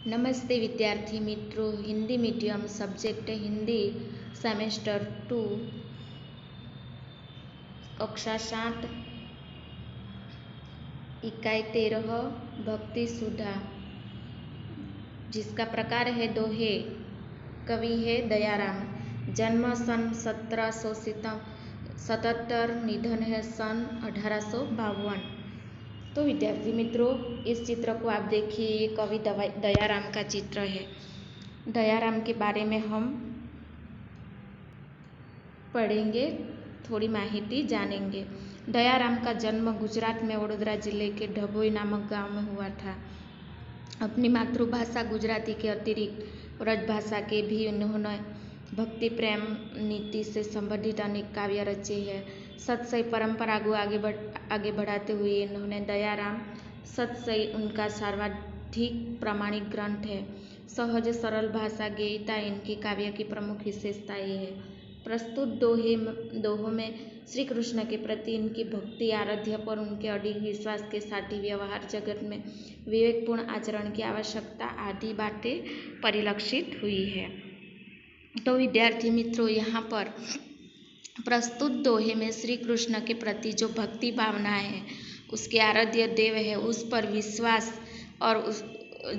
नमस्ते विद्यार्थी मित्रों, Hindi medium subject Hindi semester 2 कक्षा 7 इकाई 13 भक्ति सुधा, जिसका प्रकार है दोहे। कवि है दयाराम। जन्म सन 1777, निधन है सन 1852। तो विद्यार्थी मित्रों, इस चित्र को आप देखिए, ये कवि दयाराम का चित्र है। दयाराम के बारे में हम पढ़ेंगे, थोड़ी माहिती जानेंगे। दयाराम का जन्म गुजरात में वडोदरा जिले के ढबोई नामक गांव में हुआ था। अपनी मातृभाषा गुजराती के अतिरिक्त ब्रजभाषा के भी उन्होंने भक्ति प्रेम नीति से संबंधित अनेक काव्य रचे हैं। सतसई परंपरा को आगे बढ़ाते हुए इन्होंने दयाराम सतसई उनका सर्वाधिक प्रामाणिक ग्रंथ है। सहज सरल भाषा गेयता इनके काव्य की प्रमुख विशेषताएं है। प्रस्तुत दोहों में श्री कृष्ण के प्रति इनकी भक्ति, आराध्य पर उनके अडिग विश्वास के साथ ही व्यवहार जगत में विवेकपूर्ण आचरण की आवश्यकता आदि बातें परिलक्षित हुई है। तो विद्यार्थी मित्रों, यहाँ पर प्रस्तुत दोहे में श्री कृष्ण के प्रति जो भक्ति भावना है, उसके आराध्य देव है, उस पर विश्वास और उस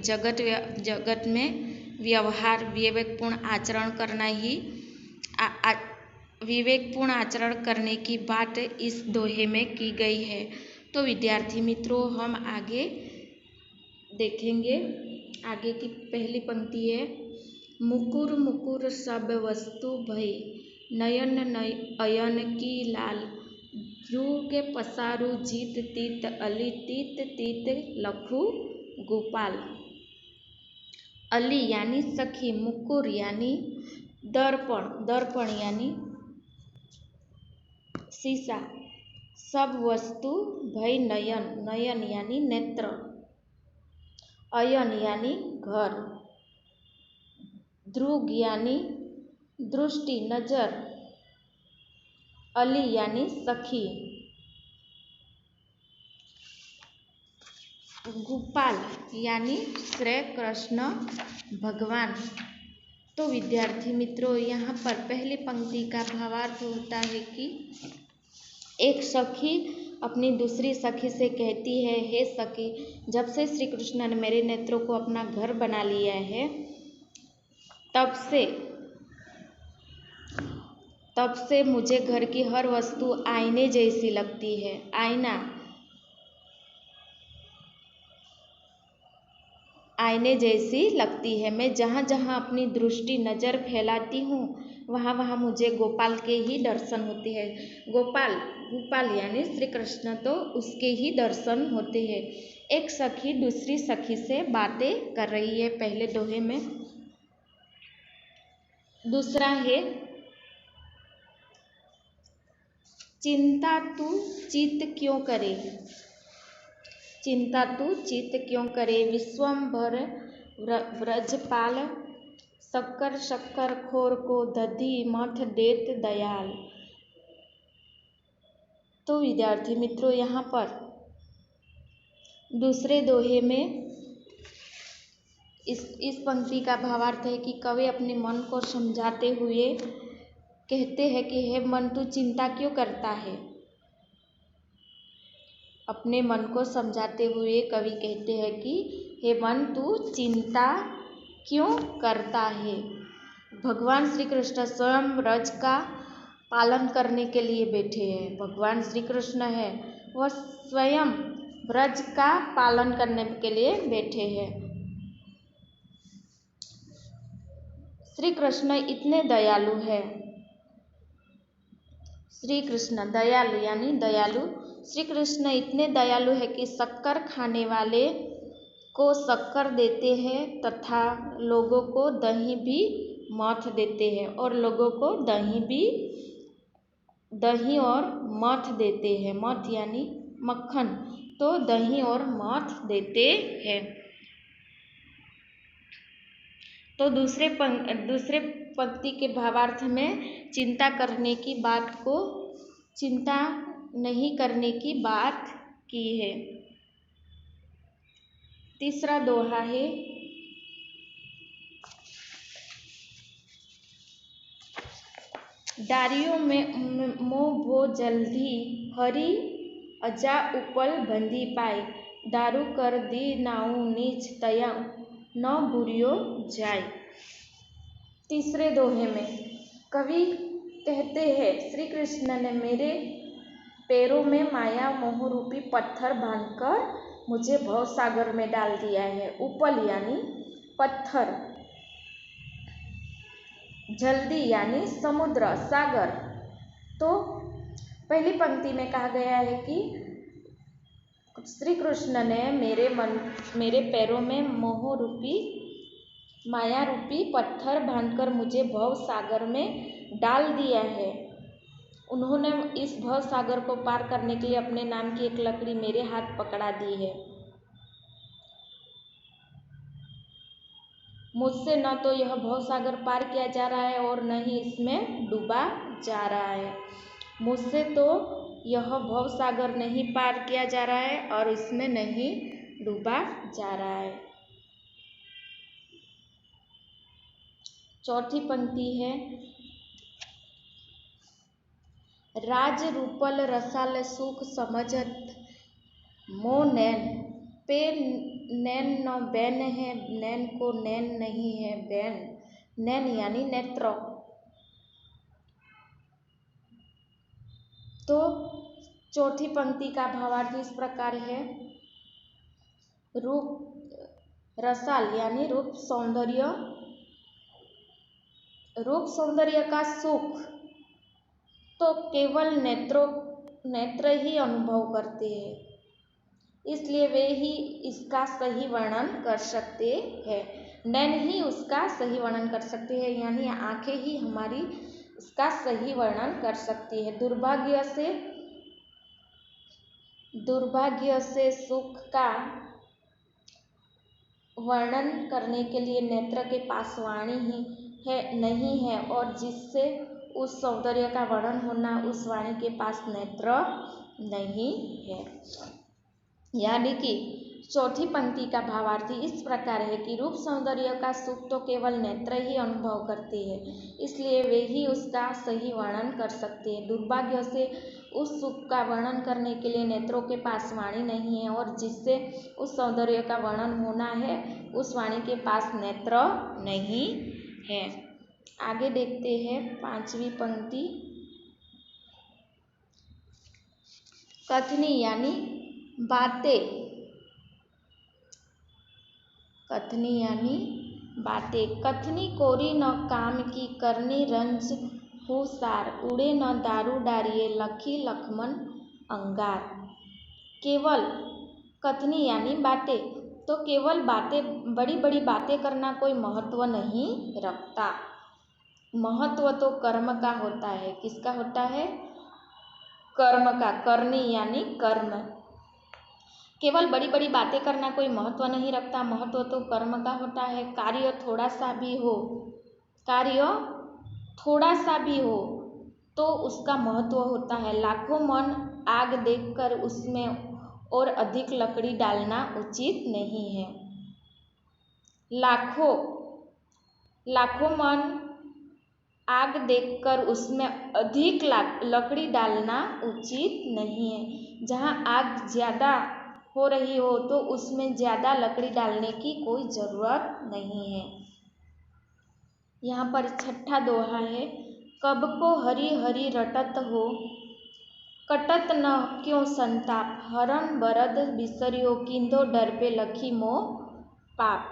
जगत में व्यवहार विवेकपूर्ण आचरण करना ही विवेकपूर्ण आचरण करने की बात इस दोहे में की गई है। तो विद्यार्थी मित्रों, हम आगे देखेंगे। आगे की पहली पंक्ति है, मुकुर मुकुर सब वस्तु भई, नयन अयन की लाल, ध्रुव के पसारू जीत तीत अली, तीत तीत लखु गोपाल। अली यानी सखी, मुकुर यानी दर्पण यानी शीशा, सब वस्तु भई नयन यानी नेत्र, अयन यानी घर, ध्रुव यानी दृष्टि नजर, अली यानी सखी, गोपाल यानी श्री कृष्ण भगवान। तो विद्यार्थी मित्रों, यहाँ पर पहली पंक्ति का भावार्थ होता है कि एक सखी अपनी दूसरी सखी से कहती है, हे सखी, जब से श्री कृष्ण ने मेरे नेत्रों को अपना घर बना लिया है, तब से मुझे घर की हर वस्तु आईने जैसी लगती है। आईने जैसी लगती है। मैं जहाँ जहाँ अपनी दृष्टि नज़र फैलाती हूँ, वहाँ वहाँ मुझे गोपाल के ही दर्शन होते हैं। गोपाल यानी श्री कृष्ण, तो उसके ही दर्शन होते हैं। एक सखी दूसरी सखी से बातें कर रही है पहले दोहे में। दूसरा है, चिंता तू चित्त क्यों करे, चिंता तू चित्त क्यों करे, विश्वम्भर व्रजपाल, शक्कर खोर को दधी मथ देत दयाल। तो विद्यार्थी मित्रों, यहाँ पर दूसरे दोहे में इस पंक्ति का भावार्थ है कि कवि अपने मन को समझाते हुए कहते हैं कि हे मन, तू चिंता क्यों करता है। अपने मन को समझाते हुए कवि कहते हैं कि हे मन, तू चिंता क्यों करता है। भगवान श्री कृष्ण स्वयं व्रज का पालन करने के लिए बैठे हैं। भगवान श्री कृष्ण है, वह स्वयं व्रज का पालन करने के लिए बैठे हैं। श्री कृष्ण इतने दयालु है। श्री कृष्ण दयालु यानी दयालु। श्री कृष्ण इतने दयालु है कि शक्कर खाने वाले को शक्कर देते हैं तथा लोगों को दही भी मथ देते हैं, और लोगों को दही और मथ देते हैं। मथ यानी मक्खन, तो दही और मथ देते हैं। तो दूसरे पंक्ति के भावार्थ में चिंता नहीं करने की बात की है। तीसरा दोहा है, डारियों में मोह भो जल्दी हरी अजा उपल बंदी पाई दारू कर दी नाऊ नीच तया न बुरियो जाय। तीसरे दोहे में कवि कहते हैं, श्री कृष्ण ने मेरे पैरों में माया मोह रूपी पत्थर बांधकर मुझे भव सागर में डाल दिया है। उपल यानी पत्थर, जल्दी यानी समुद्र सागर। तो पहली पंक्ति में कहा गया है कि श्री कृष्ण ने मेरे पैरों में मोह रूपी माया रूपी पत्थर बांधकर मुझे भव सागर में डाल दिया है। उन्होंने इस भव सागर को पार करने के लिए अपने नाम की एक लकड़ी मेरे हाथ पकड़ा दी है। मुझसे न तो यह भव सागर पार किया जा रहा है और न ही इसमें डूबा जा रहा है। मुझसे तो यह भव सागर नहीं पार किया जा रहा है और इसमें नहीं डूबा जा रहा है। चौथी पंक्ति है, राज रूपल रसाल सुख समझत मो नैन पे नैन न बैन है नैन को नैन नहीं है बैन। नैन यानी नेत्र। तो चौथी पंक्ति का भावार्थ इस प्रकार है, रूप रसाल यानी रूप सौंदर्य का सुख तो केवल नेत्र ही अनुभव करते हैं, इसलिए वे ही इसका सही वर्णन कर सकते हैं। नैन ही उसका सही वर्णन कर सकते हैं, यानी आंखें ही हमारी इसका सही वर्णन कर सकती है। दुर्भाग्य से सुख का वर्णन करने के लिए नेत्र के पास वाणी ही है नहीं है और जिससे उस सौंदर्य का वर्णन होना उस वाणी के पास नेत्र नहीं है। यानी कि चौथी पंक्ति का भावार्थी इस प्रकार है कि रूप सौंदर्य का सुख तो केवल नेत्र ही अनुभव करते हैं, इसलिए वे ही उसका सही वर्णन कर सकते हैं। दुर्भाग्य से उस सुख का वर्णन करने के लिए नेत्रों के पास वाणी नहीं है और जिससे उस सौंदर्य का वर्णन होना है उस वाणी के पास नेत्र नहीं है। आगे देखते हैं पांचवी पंक्ति, कथनी यानी बातें। कथनी यानी बातें। कथनी कोरी न काम की करनी रंज हुसार उड़े न दारू डारिये लखी लखमन अंगार। केवल कथनी यानी बातें। तो केवल बातें, बड़ी बड़ी बातें करना कोई महत्व नहीं रखता। महत्व तो कर्म का होता है। किसका होता है? कर्म का। करनी यानी कर्म। केवल बड़ी बड़ी बातें करना कोई महत्व नहीं रखता, महत्व तो कर्म का होता है। कार्य थोड़ा सा भी हो तो उसका महत्व होता है। लाखों मन आग देखकर उसमें और अधिक लकड़ी डालना उचित नहीं है। लाखों मन आग देखकर उसमें अधिक लकड़ी डालना उचित नहीं है। जहाँ आग ज़्यादा हो रही हो तो उसमें ज़्यादा लकड़ी डालने की कोई ज़रूरत नहीं है। यहाँ पर छठा दोहा है, कब को हरी हरी रटत हो कटत न क्यों संताप हरण बरद बिसरियो किंधो डर पे लखी मो पाप।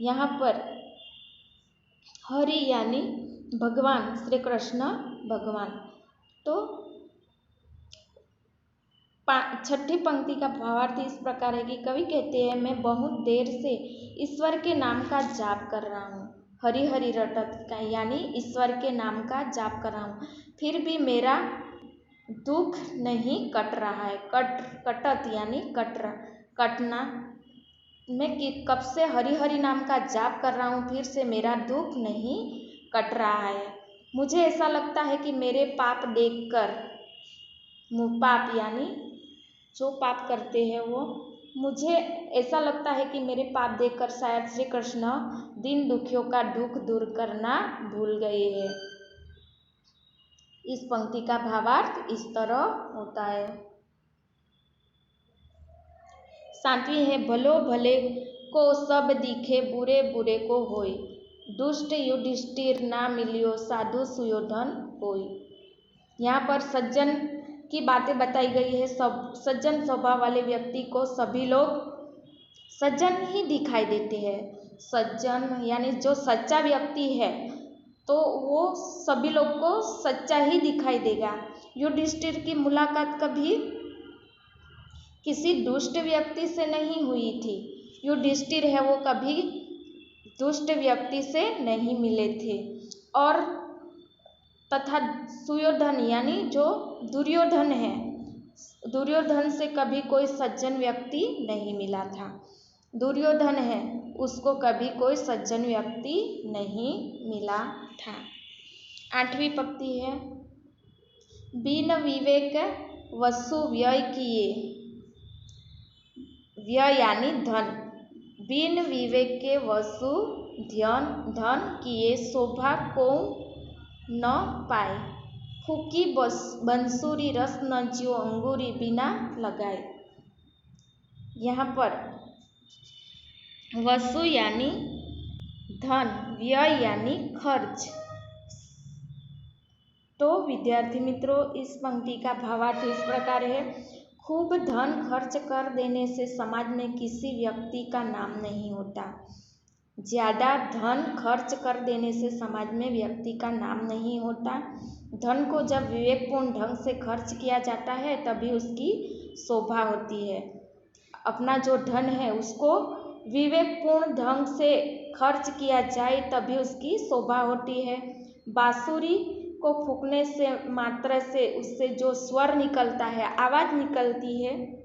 यहाँ पर हरि यानी भगवान, श्री कृष्ण भगवान। तो छठी पंक्ति का भावार्थ इस प्रकार है कि कवि कहते हैं, मैं बहुत देर से ईश्वर के नाम का जाप कर रहा हूँ। हरि हरि रटत का यानी ईश्वर के नाम का जाप कर रहा हूँ, फिर भी मेरा दुख नहीं कट रहा है। कटत यानी कटना। मैं कब से हरि हरि नाम का जाप कर रहा हूँ, फिर से मेरा दुख नहीं कट रहा है। मुझे ऐसा लगता है कि मेरे पाप देखकर, पाप यानी जो पाप करते हैं वो, मुझे ऐसा लगता है कि मेरे पाप देखकर शायद श्री कृष्ण दीन दुखियों का दुख दूर करना भूल गए हैं। इस पंक्ति का भावार्थ इस तरह होता है। 7वीं है भलो भले को सब दिखे बुरे बुरे को होय। दुष्ट युधिष्ठिर ना मिलियो साधु सुयोधन होय। यहाँ पर सज्जन की बातें बताई गई है। सब सज्जन स्वभाव वाले व्यक्ति को सभी लोग सज्जन ही दिखाई देते हैं। सज्जन यानी जो सच्चा व्यक्ति है तो वो सभी लोग को सच्चा ही दिखाई देगा। युधिष्ठिर की मुलाकात कभी किसी दुष्ट व्यक्ति से नहीं हुई थी। युधिष्ठिर है वो कभी दुष्ट व्यक्ति से नहीं मिले थे। और तथा सुयोधन यानी जो दुर्योधन है, दुर्योधन से कभी कोई सज्जन व्यक्ति नहीं मिला था। दुर्योधन है उसको कभी कोई सज्जन व्यक्ति नहीं मिला था। 8वीं पंक्ति है बिन विवेक वसु व्यय किए। व्यय यानी धन। बिन विवेक के वसु धन किए शोभा को न पाए। फूकी बंसुरी रस न ज्यो अंगूरी बिना लगाए। यहाँ पर वसु यानी धन, व्यय यानी खर्च। तो विद्यार्थी मित्रों इस पंक्ति का भावार्थ इस प्रकार है। खूब धन खर्च कर देने से समाज में किसी व्यक्ति का नाम नहीं होता। ज़्यादा धन खर्च कर देने से समाज में व्यक्ति का नाम नहीं होता। धन को जब विवेकपूर्ण ढंग से खर्च किया जाता है तभी उसकी शोभा होती है। अपना जो धन है उसको विवेकपूर्ण ढंग से खर्च किया जाए तभी उसकी शोभा होती है। बांसुरी को फूंकने से मात्र से उससे जो स्वर निकलता है, आवाज़ निकलती है,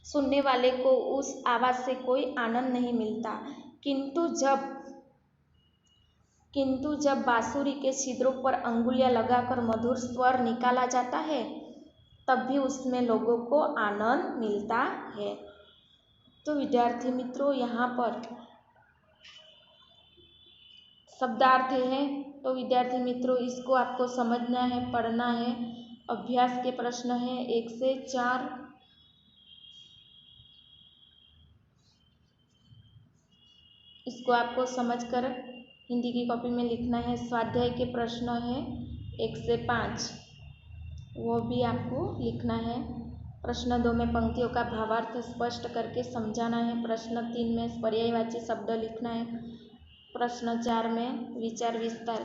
सुनने वाले को उस आवाज़ से कोई आनंद नहीं मिलता। किंतु जब बांसुरी के छिद्रों पर अंगुलियां लगाकर मधुर स्वर निकाला जाता है तब भी उसमें लोगों को आनंद मिलता है। तो विद्यार्थी मित्रों यहाँ पर शब्दार्थ है। तो विद्यार्थी मित्रों इसको आपको समझना है, पढ़ना है। अभ्यास के प्रश्न है 1 से 4। इसको आपको समझकर हिंदी की कॉपी में लिखना है। स्वाध्याय के प्रश्न है 1 से 5, वो भी आपको लिखना है। प्रश्न 2 में पंक्तियों का भावार्थ स्पष्ट करके समझाना है। प्रश्न 3 में पर्यायवाची शब्द लिखना है। प्रश्न 4 में विचार विस्तार।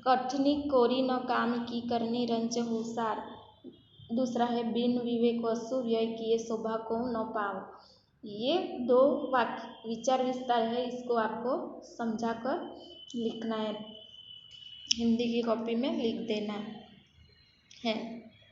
कठिनी कोरी न काम की करनी रंच हुसार। दूसरा है बिन विवेक वसु व्यय किए शोभा को न पाओ। ये 2 वाक्य विचार विस्तार है, इसको आपको समझाकर लिखना है, हिंदी की कॉपी में लिख देना है।